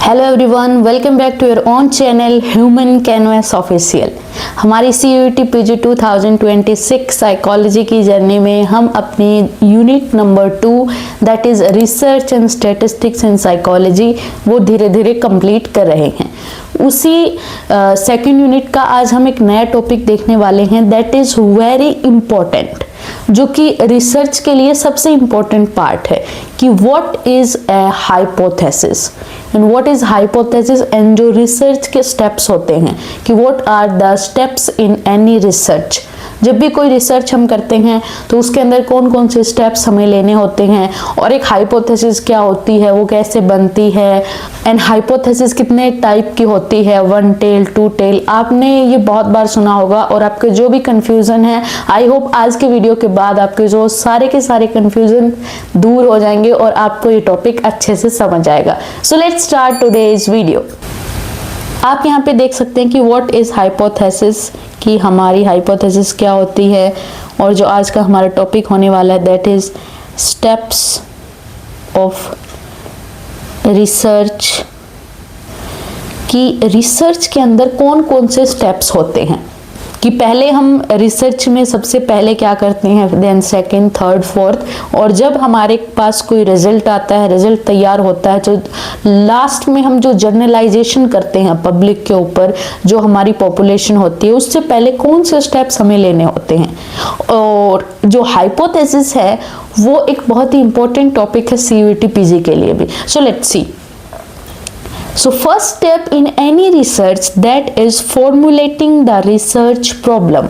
Hello everyone, welcome back to your own channel Human Canvas Official. हमारी CUET PG 2026 psychology की journey में हम अपनी unit number 2 that is research and statistics in psychology वो धीरे धीरे कंप्लीट कर रहे हैं। उसी सेकंड यूनिट का आज हम एक नया टॉपिक देखने वाले हैं दैट इज वेरी इंपॉर्टेंट, जो कि रिसर्च के लिए सबसे इंपॉर्टेंट पार्ट है कि what is a hypothesis and what is hypothesis and जो रिसर्च के स्टेप्स होते हैं कि what are the steps in any research. जब भी कोई रिसर्च हम करते हैं तो उसके अंदर कौन कौन से स्टेप्स हमें लेने होते हैं और एक हाइपोथेसिस क्या होती है, वो कैसे बनती है, एंड हाइपोथेसिस कितने टाइप की होती है, 1 टेल 2 टेल। आपने ये बहुत बार सुना होगा और आपके जो भी कंफ्यूजन है, आई होप आज के वीडियो के बाद आपके जो सारे के सारे कंफ्यूजन दूर हो जाएंगे और आपको ये टॉपिक अच्छे से समझ आएगा। So let's start today's video. आप यहाँ पे देख सकते हैं कि व्हाट इज हाइपोथेसिस, कि हमारी हाइपोथेसिस क्या होती है, और जो आज का हमारा टॉपिक होने वाला है that is steps of research, कि रिसर्च के अंदर कौन कौन से स्टेप्स होते हैं। कि पहले हम रिसर्च में सबसे पहले क्या करते हैं, देन सेकंड, थर्ड, फोर्थ, और जब हमारे पास कोई रिजल्ट आता है, रिजल्ट तैयार होता है, तो लास्ट में हम जो जर्नलाइजेशन करते हैं पब्लिक के ऊपर, जो हमारी पॉपुलेशन होती है, उससे पहले कौन से स्टेप्स हमें लेने होते हैं। और जो हाइपोथेसिस है वो एक बहुत ही इंपॉर्टेंट टॉपिक है CUET PG के लिए भी। So let's see. So first step in any research that is formulating the research problem.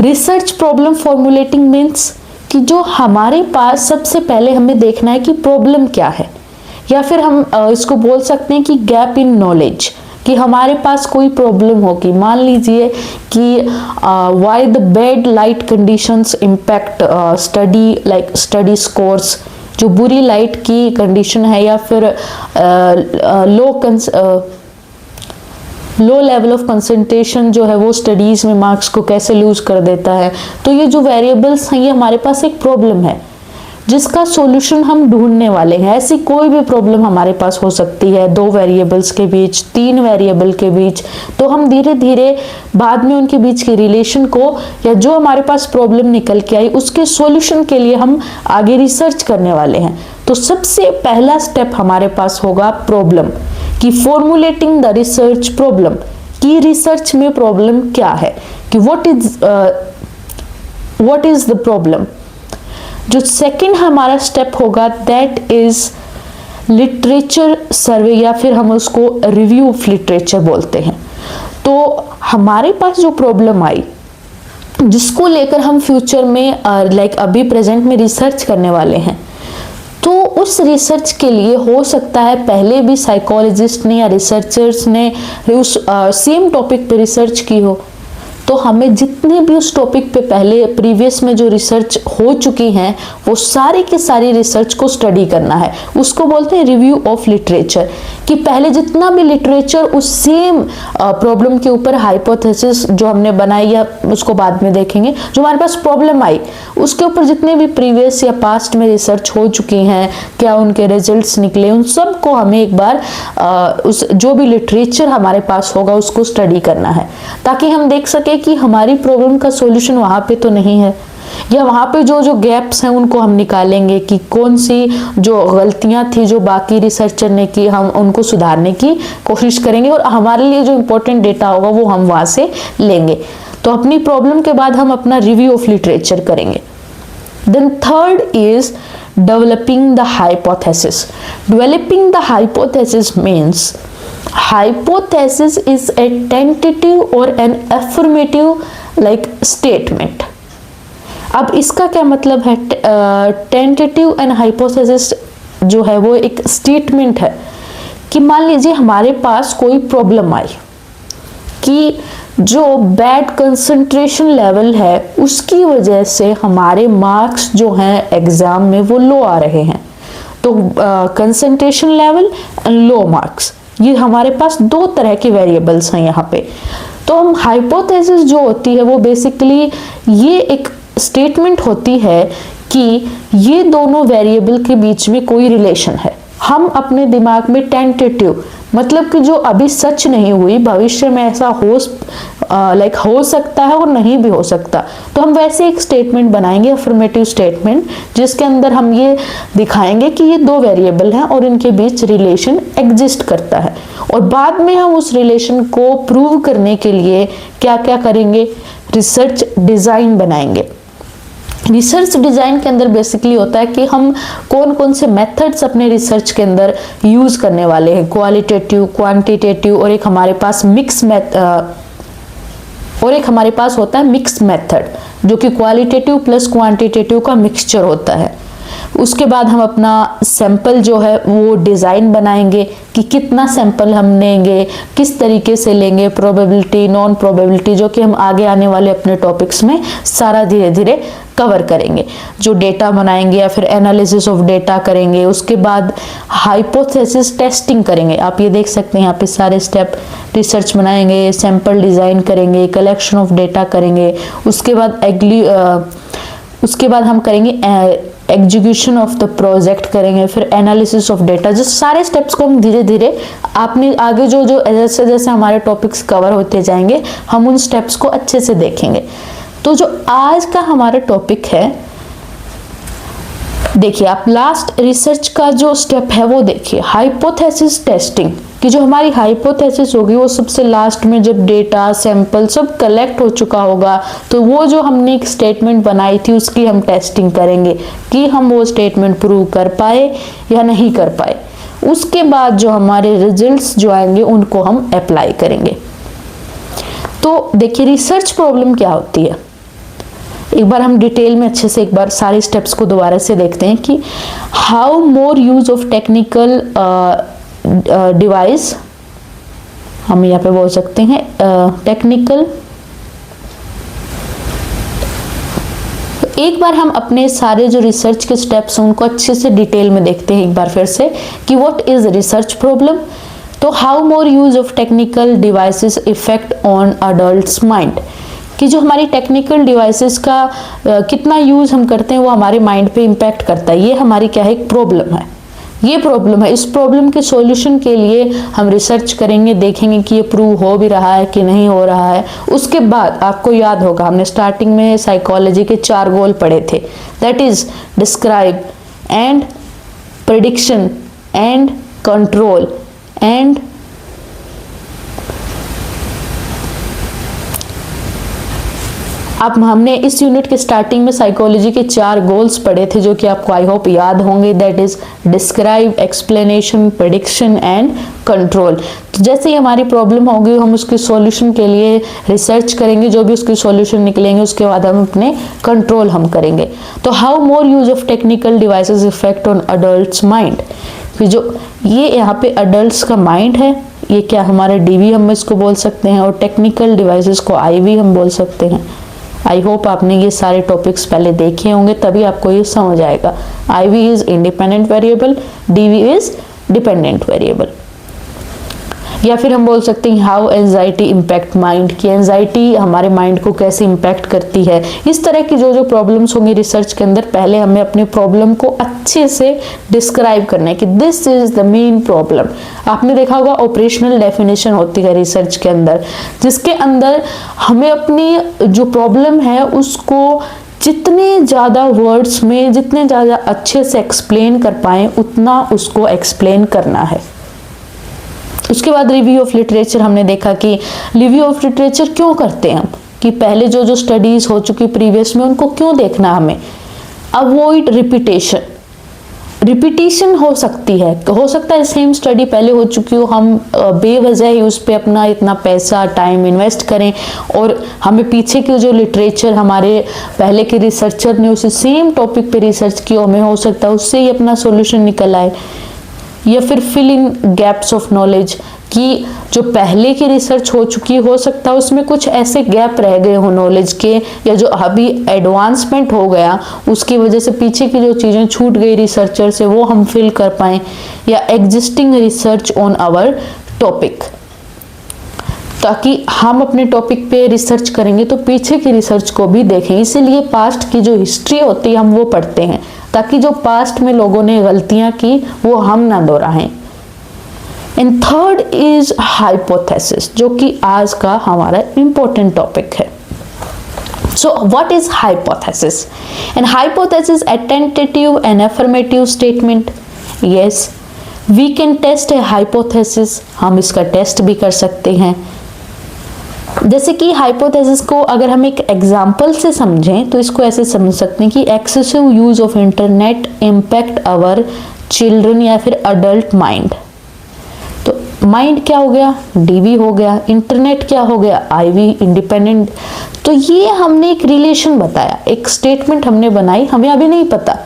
Research problem formulating means कि जो हमारे पास सबसे पहले हमें देखना है कि प्रॉब्लम क्या है, या फिर हम इसको बोल सकते हैं कि गैप इन नॉलेज, कि हमारे पास कोई प्रॉब्लम होगी। मान लीजिए कि why the bad light conditions impact study, like study scores, जो बुरी लाइट की कंडीशन है, या फिर लो लेवल ऑफ कंसंट्रेशन जो है वो स्टडीज में मार्क्स को कैसे लूज कर देता है। तो ये जो वेरिएबल्स हैं ये हमारे पास एक प्रॉब्लम है जिसका सॉल्यूशन हम ढूंढने वाले हैं। ऐसी कोई भी प्रॉब्लम हमारे पास हो सकती है, 2 वेरिएबल्स के बीच, 3 वेरिएबल के बीच। तो हम धीरे धीरे बाद में उनके बीच के रिलेशन को, या जो हमारे पास प्रॉब्लम निकल के आई उसके सॉल्यूशन के लिए हम आगे रिसर्च करने वाले हैं। तो सबसे पहला स्टेप हमारे पास होगा प्रॉब्लम, कि फॉर्मुलेटिंग द रिसर्च प्रॉब्लम, कि रिसर्च में प्रॉब्लम क्या है, कि व्हाट इज द प्रॉब्लम। जो सेकंड हमारा स्टेप होगा दैट इज लिटरेचर सर्वे, या फिर हम उसको रिव्यू ऑफ लिटरेचर बोलते हैं। तो हमारे पास जो प्रॉब्लम आई जिसको लेकर हम फ्यूचर में लाइक अभी प्रेजेंट में रिसर्च करने वाले हैं, तो उस रिसर्च के लिए हो सकता है पहले भी साइकोलॉजिस्ट ने या रिसर्चर्स ने उस सेम टॉपिक पे रिसर्च की हो। तो हमें जितने भी उस टॉपिक पे पहले प्रीवियस में जो रिसर्च हो चुकी हैं वो सारी की सारी रिसर्च को स्टडी करना है। उसको बोलते हैं रिव्यू ऑफ लिटरेचर, कि पहले जितना भी लिटरेचर उस सेम प्रॉब्लम के ऊपर, हाइपोथेसिस जो हमने बनाई या उसको बाद में देखेंगे, जो हमारे पास प्रॉब्लम आई उसके ऊपर जितने भी प्रीवियस या पास्ट में रिसर्च हो चुकी हैं, क्या उनके रिजल्ट्स निकले, उन सबको हमें एक बार उस जो भी लिटरेचर हमारे पास होगा उसको स्टडी करना है, ताकि हम देख सके कि हमारी प्रॉब्लम का सॉल्यूशन वहां पे तो नहीं है, या वहां पे जो जो गैप्स हैं उनको हम निकालेंगे, कि कौन सी जो गलतियां थी जो बाकी रिसर्चर ने की, हम उनको सुधारने की कोशिश करेंगे, और हमारे लिए जो इंपॉर्टेंट डेटा होगा वो हम वहां से लेंगे। तो अपनी प्रॉब्लम के बाद हम अपना रिव्यू ऑफ लिटरेचर करेंगे। Then third is developing the hypothesis. Developing the hypothesis means hypothesis is a tentative or an affirmative like statement। अब इसका क्या मतलब है? टेंटेटिव एंड हाइपोथेसिस जो है वो एक स्टेटमेंट है, कि मान लीजिए हमारे पास कोई प्रॉब्लम आई कि जो बैड कंसंट्रेशन लेवल है उसकी वजह से हमारे मार्क्स जो हैं एग्जाम में वो लो आ रहे हैं। तो concentration level and low marks, ये हमारे पास 2 तरह के वेरिएबल्स हैं यहाँ पे। तो हम हाइपोथेसिस जो होती है वो बेसिकली ये एक स्टेटमेंट होती है कि ये दोनों वेरिएबल के बीच में कोई रिलेशन है। हम अपने दिमाग में टेंटेटिव, मतलब कि जो अभी सच नहीं हुई, भविष्य में ऐसा हो सकता है और नहीं भी हो सकता, तो हम वैसे एक स्टेटमेंट बनाएंगे, अफर्मेटिव स्टेटमेंट, जिसके अंदर हम ये दिखाएंगे कि ये दो वेरिएबल हैं और इनके बीच रिलेशन एग्जिस्ट करता है। और बाद में हम उस रिलेशन को प्रूव करने के लिए क्या क्या करेंगे, रिसर्च डिजाइन बनाएंगे। रिसर्च डिजाइन के अंदर बेसिकली होता है कि हम कौन कौन से मेथड्स अपने रिसर्च के अंदर यूज करने वाले हैं, क्वालिटेटिव, क्वांटिटेटिव, और एक हमारे पास होता है मिक्स मेथड, जो कि क्वालिटेटिव प्लस क्वांटिटेटिव का मिक्सचर होता है। उसके बाद हम अपना सैंपल जो है वो डिज़ाइन बनाएंगे कि कितना सैंपल हम लेंगे, किस तरीके से लेंगे, प्रोबेबिलिटी, नॉन प्रोबेबिलिटी, जो कि हम आगे आने वाले अपने टॉपिक्स में सारा धीरे धीरे कवर करेंगे। जो डेटा बनाएंगे या फिर एनालिसिस ऑफ डेटा करेंगे। उसके बाद हाइपोथेसिस टेस्टिंग करेंगे। आप ये देख सकते हैं यहाँ पे सारे स्टेप, रिसर्च बनाएंगे, सैंपल डिज़ाइन करेंगे, कलेक्शन ऑफ डेटा करेंगे। उसके बाद हम करेंगे एग्जीक्यूशन ऑफ द प्रोजेक्ट करेंगे, फिर एनालिसिस ऑफ डेटा। जो सारे स्टेप्स को हम धीरे धीरे आपने आगे जो जैसे जैसे हमारे टॉपिक्स कवर होते जाएंगे, हम उन स्टेप्स को अच्छे से देखेंगे। तो जो आज का हमारा टॉपिक है, देखिए आप लास्ट रिसर्च का जो स्टेप है वो देखिए, हाइपोथेसिस टेस्टिंग, कि जो हमारी हाइपोथेसिस होगी वो सबसे लास्ट में जब डेटा सैंपल सब कलेक्ट हो चुका होगा, तो वो जो हमने एक स्टेटमेंट बनाई थी उसकी हम टेस्टिंग करेंगे कि हम वो स्टेटमेंट प्रूव कर पाए या नहीं कर पाए। उसके बाद जो हमारे रिजल्ट्स जो आएंगे उनको हम अप्लाई करेंगे। तो देखिए रिसर्च प्रॉब्लम क्या होती है, एक बार हम डिटेल में अच्छे से एक बार सारे स्टेप्स को दोबारा से देखते हैं कि how more use of technical device, हम यहाँ पे बोल सकते हैं टेक्निकल। एक बार हम अपने सारे जो रिसर्च के स्टेप्स हैं उनको अच्छे से डिटेल में देखते हैं एक बार फिर से कि व्हाट इज रिसर्च प्रॉब्लम। तो how more use of technical devices effect on adults mind, कि जो हमारी टेक्निकल डिवाइसेस का कितना यूज हम करते हैं वो हमारे माइंड पे इम्पैक्ट करता है। ये हमारी क्या है, एक प्रॉब्लम है, ये प्रॉब्लम है। इस प्रॉब्लम के सॉल्यूशन के लिए हम रिसर्च करेंगे, देखेंगे कि ये प्रूव हो भी रहा है कि नहीं हो रहा है। उसके बाद आपको याद होगा हमने स्टार्टिंग में साइकोलॉजी के 4 गोल पढ़े थे, that is describe and prediction and control and हमने इस यूनिट के स्टार्टिंग में साइकोलॉजी के 4 गोल्स पढ़े थे जो कि आपको आई होप याद होंगे, that is describe, explanation, prediction and control. तो जैसे ही हमारी प्रॉब्लम होगी हम उसके सॉल्यूशन के लिए रिसर्च करेंगे, जो भी उसके सॉल्यूशन निकलेंगे उसके बाद हम अपने कंट्रोल हम करेंगे। तो how more use of technical devices effect on adults mind, कि जो ये यहाँ पे अडल्ट्स का माइंड है, ये क्या हमारा डीवी हम इसको बोल सकते हैं, और टेक्निकल डिवाइसेस को आईवी हम बोल सकते हैं। आई होप आपने ये सारे टॉपिक्स पहले देखे होंगे, तभी आपको ये समझ आएगा। IV is independent variable, DV is dependent variable. या फिर हम बोल सकते हैं हाउ एंजाइटी इम्पैक्ट माइंड, कि एंजाइटी हमारे माइंड को कैसे इम्पैक्ट करती है। इस तरह की जो जो प्रॉब्लम्स होंगी रिसर्च के अंदर, पहले हमें अपनी प्रॉब्लम को अच्छे से डिस्क्राइब करना है कि this is the main problem. आपने देखा होगा ऑपरेशनल डेफिनेशन होती है रिसर्च के अंदर, जिसके अंदर हमें अपनी जो प्रॉब्लम है उसको जितने ज़्यादा वर्ड्स में, जितने ज़्यादा अच्छे से एक्सप्लेन कर पाएँ उतना उसको एक्सप्लेन करना है। उसके बाद रिव्यू ऑफ लिटरेचर, हमने देखा कि रिव्यू ऑफ लिटरेचर क्यों करते हैं हम, कि पहले जो जो स्टडीज हो चुकी प्रीवियस में उनको क्यों देखना हमें। अवॉइड रिपीटिशन हो सकता है सेम स्टडी पहले हो चुकी हो, हम बेवजह ही उस पर अपना इतना पैसा टाइम इन्वेस्ट करें और हमें पीछे के जो लिटरेचर हमारे पहले के रिसर्चर ने उसी सेम टॉपिक पे रिसर्च की, हमें हो सकता है उससे ही अपना सॉल्यूशन निकल आए। या फिर fill in gaps of knowledge, कि जो पहले की रिसर्च हो चुकी हो सकता है उसमें कुछ ऐसे गैप रह गए हो नॉलेज के, या जो अभी एडवांसमेंट हो गया उसकी वजह से पीछे की जो चीज़ें छूट गई रिसर्चर से वो हम फिल कर पाएँ। या existing research on our topic, ताकि हम अपने टॉपिक पे रिसर्च करेंगे तो पीछे की रिसर्च को भी देखें। इसीलिए पास्ट की जो हिस्ट्री होती है हम वो पढ़ते हैं। ताकि जो पास्ट में लोगों ने गलतियां की वो हम ना दोहराएं। एंड थर्ड इज हाइपोथेसिस, जो कि आज का हमारा इंपॉर्टेंट टॉपिक है। So what is hypothesis? And hypothesis a tentative and affirmative statement. Yes, we can test a hypothesis. हम इसका टेस्ट भी कर सकते हैं। जैसे कि हाइपोथेसिस को अगर हम एक एग्जाम्पल से समझें तो इसको ऐसे समझ सकते हैं कि excessive use of internet impact our children या फिर अडल्ट माइंड। तो माइंड क्या हो गया, डीवी हो गया, इंटरनेट क्या हो गया, आईवी, इंडिपेंडेंट। तो ये हमने एक रिलेशन बताया, एक स्टेटमेंट हमने बनाई, हमें अभी नहीं पता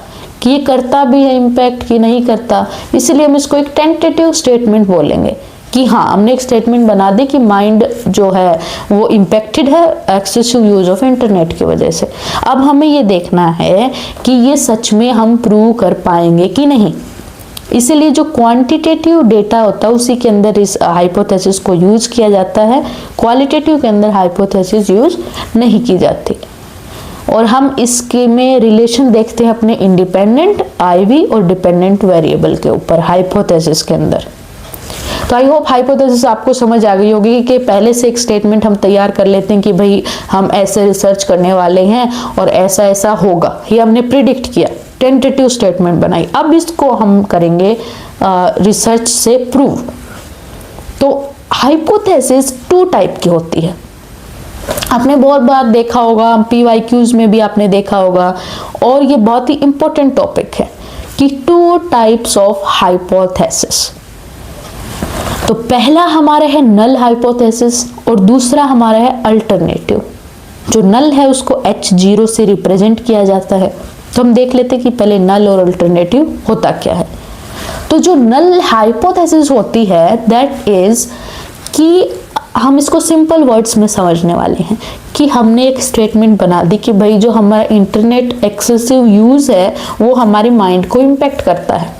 कि ये करता भी है इम्पैक्ट कि नहीं करता, इसलिए हम इसको एक टेंटेटिव स्टेटमेंट बोलेंगे कि हाँ हमने एक स्टेटमेंट बना दी कि माइंड जो है वो इम्पैक्टेड है एक्सेसिव यूज ऑफ इंटरनेट की वजह से। अब हमें ये देखना है कि ये सच में हम प्रूव कर पाएंगे कि नहीं, इसीलिए जो क्वांटिटेटिव डेटा होता है उसी के अंदर इस हाइपोथेसिस को यूज किया जाता है, क्वालिटेटिव के अंदर हाइपोथेसिस यूज नहीं की जाती। और हम इसके में रिलेशन देखते हैं अपने इंडिपेंडेंट, आईवी और डिपेंडेंट वेरिएबल के ऊपर हाइपोथेसिस के अंदर। तो आई होप हाइपोथेसिस आपको समझ आ गई होगी कि पहले से एक स्टेटमेंट हम तैयार कर लेते हैं कि भाई हम ऐसे रिसर्च करने वाले हैं और ऐसा ऐसा होगा, ये हमने प्रिडिक्ट किया, टेंटेटिव स्टेटमेंट बनाई। अब इसको हम करेंगे रिसर्च से प्रूव। तो हाइपोथेसिस 2 टाइप की होती है, आपने बहुत बार देखा होगा, PYQs में भी आपने देखा होगा, और ये बहुत ही इंपॉर्टेंट टॉपिक है कि 2 टाइप्स ऑफ हाइपोथेसिस। तो पहला हमारा है नल हाइपोथेसिस और दूसरा हमारा है अल्टरनेटिव। जो नल है उसको H0 से रिप्रेजेंट किया जाता है। तो हम देख लेते हैं कि पहले नल और अल्टरनेटिव होता क्या है। तो जो नल हाइपोथेसिस होती है दैट इज कि हम इसको सिंपल वर्ड्स में समझने वाले हैं कि हमने एक स्टेटमेंट बना दी कि भाई जो हमारा इंटरनेट एक्सेसिव यूज है वो हमारे माइंड को इम्पेक्ट करता है।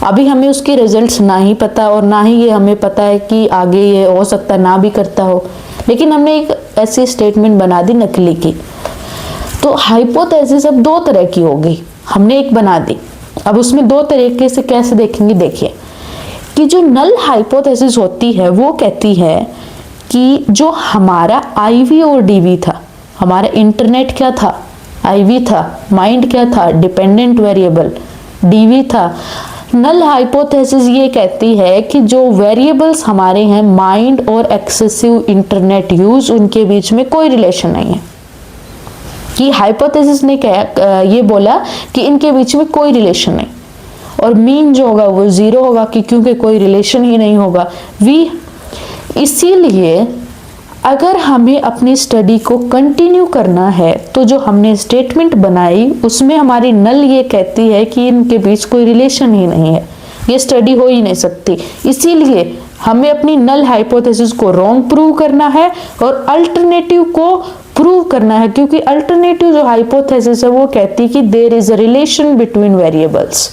अभी हमें उसके रिजल्ट्स ना ही पता और ना ही ये हमें पता है कि आगे ये हो सकता ना भी करता हो, लेकिन हमने एक ऐसी स्टेटमेंट बना दी नकली की। तो हाइपोथेसिस अब 2 तरह की होगी, हमने एक बना दी। अब उसमें 2 तरीके से कैसे देखेंगे, देखिए कि जो नल हाइपोथेसिस होती है वो कहती है कि जो हमारा आईवी और डीवी था, हमारा इंटरनेट क्या था, आईवी था, माइंड क्या था, डिपेंडेंट वेरिएबल डीवी था। नल हाइपोथेसिस ये कहती है कि जो वेरिएबल्स हमारे हैं माइंड और एक्सेसिव इंटरनेट यूज, उनके बीच में कोई रिलेशन नहीं है। कि हाइपोथेसिस ने ये बोला कि इनके बीच में कोई रिलेशन नहीं, और मीन जो होगा वो 0 होगा कि क्योंकि कोई रिलेशन ही नहीं होगा। इसीलिए अगर हमें अपनी स्टडी को कंटिन्यू करना है तो जो हमने स्टेटमेंट बनाई उसमें हमारी नल ये कहती है कि इनके बीच कोई रिलेशन ही नहीं है, ये स्टडी हो ही नहीं सकती। इसीलिए हमें अपनी नल हाइपोथेसिस को रॉन्ग प्रूव करना है और अल्टरनेटिव को प्रूव करना है, क्योंकि अल्टरनेटिव जो हाइपोथेसिस है वो कहती है कि there is a relation between variables,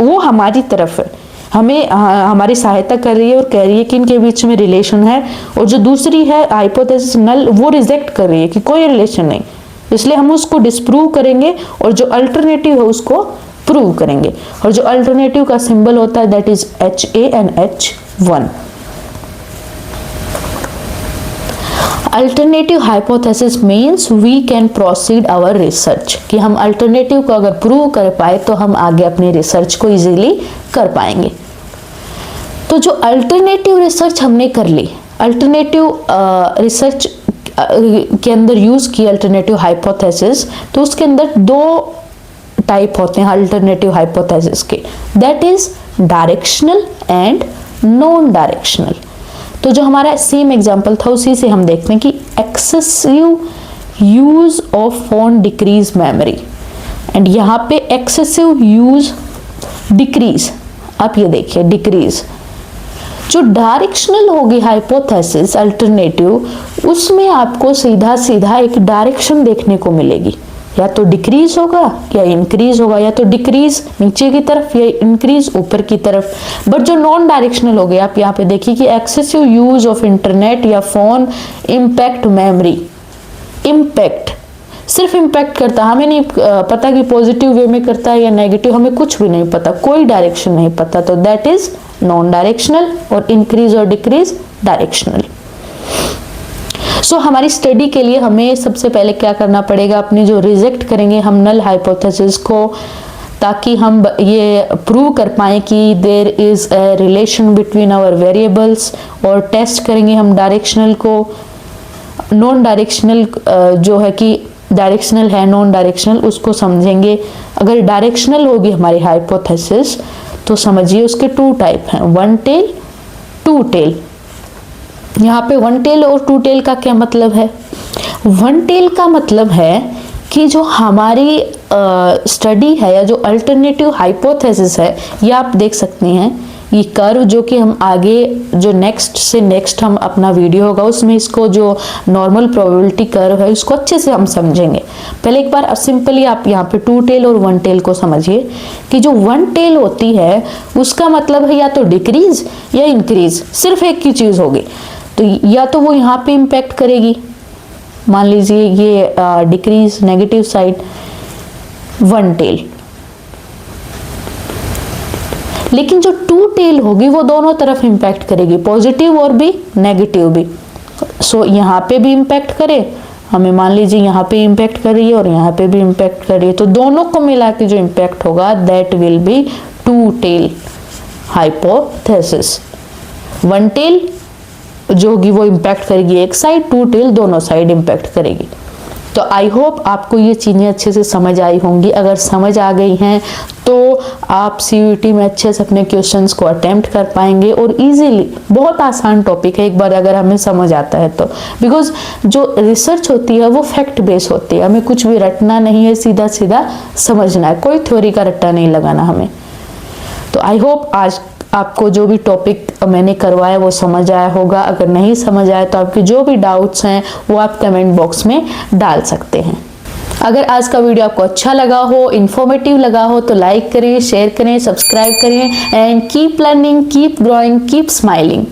वो हमारी तरफ है, हमें हमारी सहायता कर रही है और कह रही है कि इनके बीच में रिलेशन है। और जो दूसरी है हाइपोथेसिस नल, वो रिजेक्ट कर रही है कि कोई रिलेशन नहीं, इसलिए हम उसको डिस्प्रूव करेंगे और जो अल्टरनेटिव है उसको प्रूव करेंगे। और जो अल्टरनेटिव का सिंबल होता है that is HA and H1। Alternative hypothesis means we can proceed our research, कि हम अल्टरनेटिव को अगर प्रूव कर पाए तो हम आगे अपनी रिसर्च को इजीली कर पाएंगे। तो जो अल्टरनेटिव रिसर्च हमने कर ली, अल्टरनेटिव रिसर्च के अंदर यूज की अल्टरनेटिव हाइपोथेसिस, तो उसके अंदर 2 टाइप होते हैं अल्टरनेटिव हाइपोथेसिस के, that is directional and non directional. तो जो हमारा सेम एग्जांपल था उसी से हम देखते हैं कि excessive use of phone decrease memory, and यहाँ पे एक्सेसिव यूज डिक्रीज, आप ये देखिए डिक्रीज। जो डायरेक्शनल होगी हाइपोथेसिस अल्टरनेटिव, उसमें आपको सीधा सीधा एक डायरेक्शन देखने को मिलेगी, या तो डिक्रीज होगा या इंक्रीज होगा, या तो डिक्रीज नीचे की तरफ या इंक्रीज ऊपर की तरफ। बट जो नॉन डायरेक्शनल हो गया, आप यहाँ पे देखिए कि एक्सेसिव यूज ऑफ इंटरनेट या फोन इम्पैक्ट मेमोरी, इम्पैक्ट सिर्फ इम्पैक्ट करता है, हमें नहीं पता कि पॉजिटिव वे में करता है या नेगेटिव, हमें कुछ भी नहीं पता, कोई डायरेक्शन नहीं पता, तो दैट इज नॉन डायरेक्शनल। और इंक्रीज और डिक्रीज डायरेक्शनल। सो हमारी स्टडी के लिए हमें सबसे पहले क्या करना पड़ेगा, अपने जो रिजेक्ट करेंगे हम नल हाइपोथेसिस को, ताकि हम ये प्रूव कर पाएं कि there is a relation between our variables, और टेस्ट करेंगे हम डायरेक्शनल को। नॉन डायरेक्शनल जो है कि डायरेक्शनल है नॉन डायरेक्शनल, उसको समझेंगे। अगर डायरेक्शनल होगी हमारी हाइपोथेसिस तो समझिए उसके 2 टाइप हैं, 1 टेल 2 टेल। यहाँ पे 1 टेल और 2 टेल का क्या मतलब है? 1 टेल का मतलब है कि जो हमारी स्टडी है या जो अल्टरनेटिव हाइपोथेसिस है, ये आप देख सकते हैं, ये कर्व जो कि हम आगे जो नेक्स्ट हम अपना वीडियो होगा उसमें इसको जो नॉर्मल प्रोबेबिलिटी कर्व है उसको अच्छे से हम समझेंगे। पहले एक बार सिंपली आप यहाँ पे 2 टेल और 1 टेल को समझिए कि जो 1 टेल होती है उसका मतलब है या तो डिक्रीज या इंक्रीज, सिर्फ एक की चीज होगी। तो या तो वो यहाँ पे इम्पैक्ट करेगी, मान लीजिए ये डिक्रीज नेगेटिव साइड 1 टेल, लेकिन जो 2 टेल होगी वो दोनों तरफ इम्पैक्ट करेगी, पॉजिटिव और भी नेगेटिव भी। सो यहाँ पे भी इम्पैक्ट करे, हमें मान लीजिए यहाँ पे इम्पैक्ट कर रही है और यहाँ पे भी इम्पैक्ट कर रही है, तो दोनों को मिला के जो इम्पैक्ट होगा that will be 2 tail hypothesis. 1 tail जो होगी वो इम्पैक्ट करेगी एक साइड, 2 टेल दोनों साइड इम्पैक्ट करेगी। तो आई होप आपको ये चीज़ें अच्छे से समझ आई होंगी। अगर समझ आ गई हैं तो आप CUET में अच्छे से अपने क्वेश्चंस को अटेम्प्ट कर पाएंगे और इजीली, बहुत आसान टॉपिक है एक बार अगर हमें समझ आता है तो, बिकॉज जो रिसर्च होती है वो फैक्ट बेस होती है, हमें कुछ भी रटना नहीं है, सीधा सीधा समझना है, कोई थ्योरी का रट्टा नहीं लगाना हमें। तो आई होप आज आपको जो भी टॉपिक मैंने करवाया वो समझ आया होगा। अगर नहीं समझ आया तो आपके जो भी डाउट्स हैं वो आप कमेंट बॉक्स में डाल सकते हैं। अगर आज का वीडियो आपको अच्छा लगा हो, इंफॉर्मेटिव लगा हो तो लाइक करें, शेयर करें, सब्सक्राइब करें and keep learning, keep growing, keep smiling.